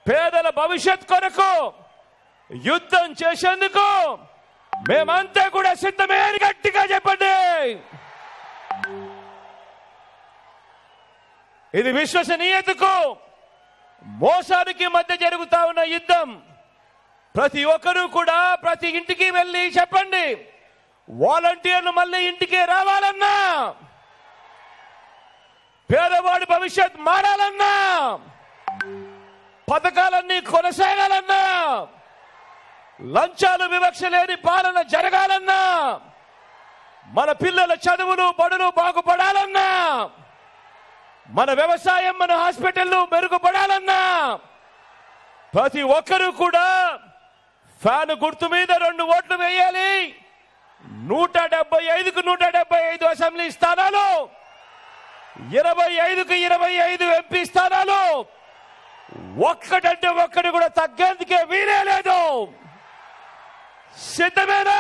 పేదల భవిష్యత్ కొరకు యుద్ధం చేసేందుకు మేమంతా కూడా సిద్ధమే అని గట్టిగా చెప్పండి. ఇది విశ్వసనీయతకు మోసానికి మధ్య జరుగుతా ఉన్న యుద్ధం. ప్రతి ఒక్కరూ కూడా ప్రతి ఇంటికి వెళ్ళి చెప్పండి, వాలంటీర్లు మళ్ళీ ఇంటికి రావాలన్నా, పేదవాడి భవిష్యత్ మారాలన్నా, పథకాలన్నీ కొనసాగాలన్నా, లంచాలు వివక్ష లేని పాలన జరగాలన్నా, మన పిల్లల చదువులు బడులు బాగుపడాలన్నా, మన వ్యవసాయం మన హాస్పిటళ్లు మెరుగుపడాలన్నా ప్రతి ఒక్కరూ కూడా ఫ్యాన్ గుర్తు మీద 2 ఓట్లు వేయాలి. 175కు 175 అసెంబ్లీ స్థానాలు, 25కు 25 ఎంపీ స్థానాలు, ఒక్కటంటే ఒక్కటి కూడా తగ్గేందుకే వీలే లేదు. సిద్ధమేనా?